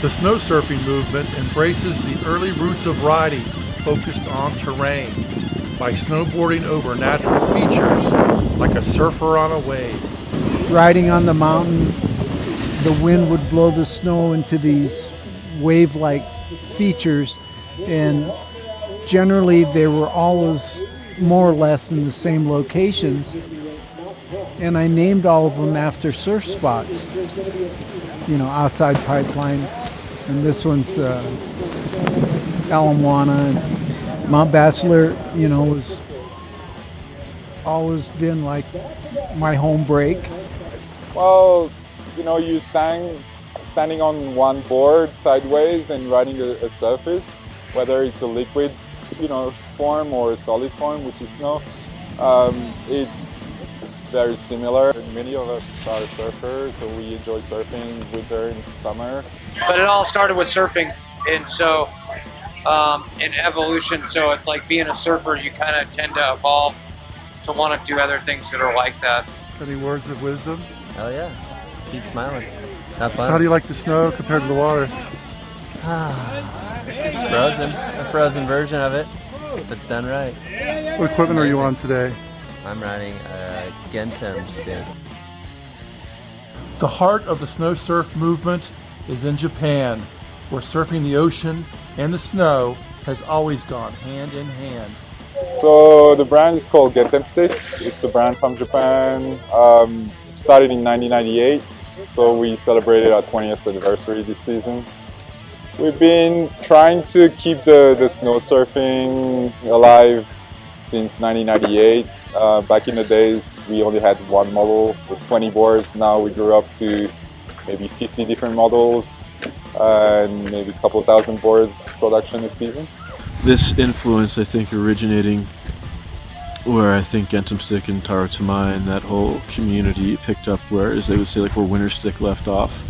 The snow surfing movement embraces the early roots of riding focused on terrain by snowboarding over natural features like a surfer on a wave. Riding on the mountain, the wind would blow the snow into these wave-like features, and generally they were always more or less in the same locations, and I named all of them after surf spots. Outside Pipeline, and this one's Alamoana. And Mount Bachelor, was always been like my home break. Well, you standing on one board sideways and riding a surface, whether it's a liquid, form or a solid form, which is snow. It's very similar. Many of us are surfers, so we enjoy surfing winter and summer. But it all started with surfing, and so in evolution, so it's like being a surfer, you kind of tend to evolve to want to do other things that are like that. Any words of wisdom? Hell yeah. Keep smiling. Have fun. So how do you like the snow compared to the water? It's just frozen. A frozen version of it, if it's done right. What equipment are you on today? I'm riding a Gymnastics. The heart of the snow surf movement is in Japan, where surfing the ocean and the snow has always gone hand in hand. So the brand is called Gymnastics. It's a brand from Japan. Started in 1998, so we celebrated our 20th anniversary this season. We've been trying to keep the snow surfing alive since 1998. Back in the days, we only had one model with 20 boards. Now we grew up to maybe 50 different models and maybe a couple thousand boards production this season. This influence, I think, originating where I think Gymnastics and Taro Tamai and that whole community picked up, where, as they would say, like where Winter Stick left off.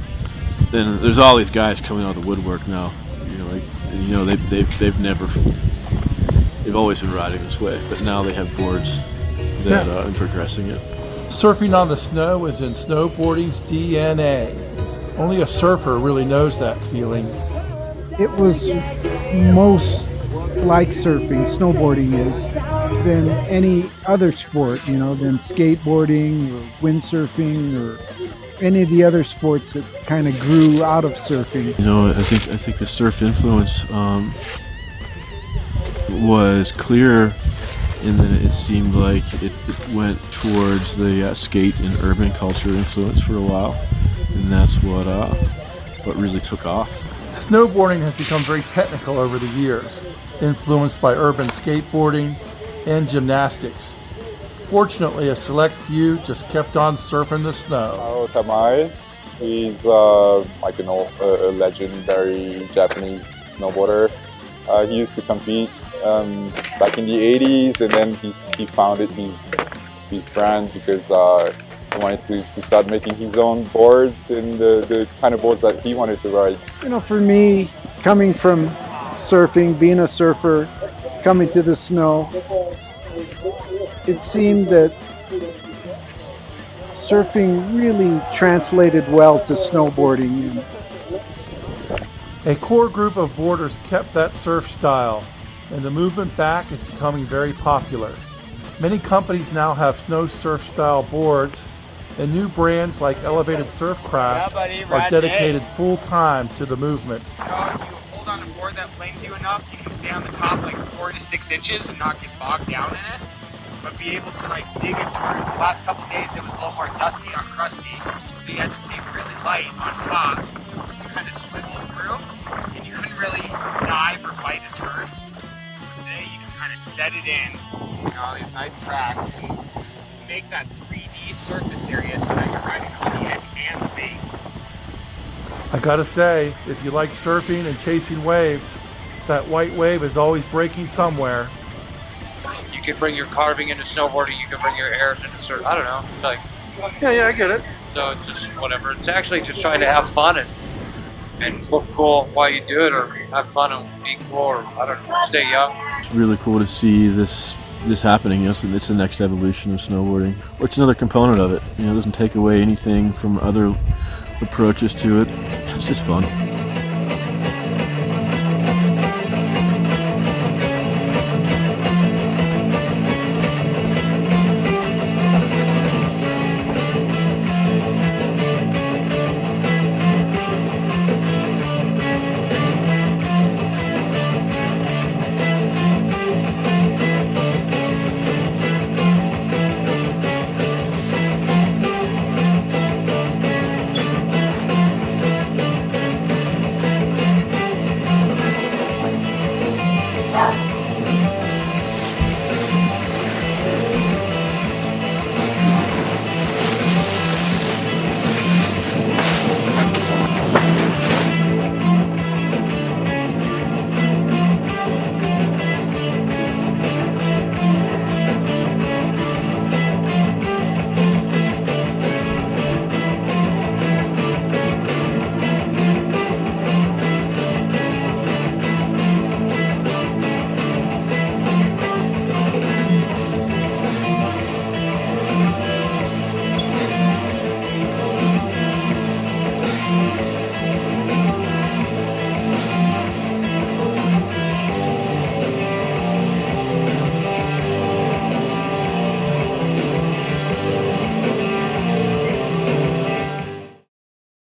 Then there's all these guys coming out of the woodwork now. They've always been riding this way, but now they have boards that are progressing it. Surfing on the snow is in snowboarding's DNA. Only a surfer really knows that feeling. It was most like surfing, snowboarding is, than any other sport, than skateboarding or windsurfing or any of the other sports that kind of grew out of surfing. I think the surf influence was clear in that it seemed like it went towards the skate and urban culture influence for a while, and that's what really took off. Snowboarding has become very technical over the years, influenced by urban skateboarding and gymnastics. Fortunately, a select few just kept on surfing the snow. Tamai, he's a legendary Japanese snowboarder. He used to compete back in the 80s, and then he founded his brand because he wanted to start making his own boards and the kind of boards that he wanted to ride. For me, coming from surfing, being a surfer, coming to the snow, it seemed that surfing really translated well to snowboarding. A core group of boarders kept that surf style, and the movement back is becoming very popular. Many companies now have snow surf style boards, and new brands like Elevated Surfcraft are dedicated full-time to the movement. If you hold on a board that planes you enough, you can stay on the top like 4 to 6 inches and not get bogged down in it, but be able to dig in turns. The last couple of days it was a little more dusty on crusty, so you had to stay really light on top and kind of swivel through, and you couldn't really dive or bite a turn. Today you can kind of set it in, all these nice tracks, and make that 3D surface area so that you're riding on the edge and the base. I gotta say, if you like surfing and chasing waves, that white wave is always breaking somewhere. You could bring your carving into snowboarding, you could bring your airs into surf. I don't know. It's like, Yeah, I get it. so it's just whatever. It's actually just trying to have fun and look cool while you do it, or have fun and be cool, or I don't know, stay young. It's really cool to see this happening. It's the next evolution of snowboarding. Or it's another component of it. It doesn't take away anything from other approaches to it. It's just fun.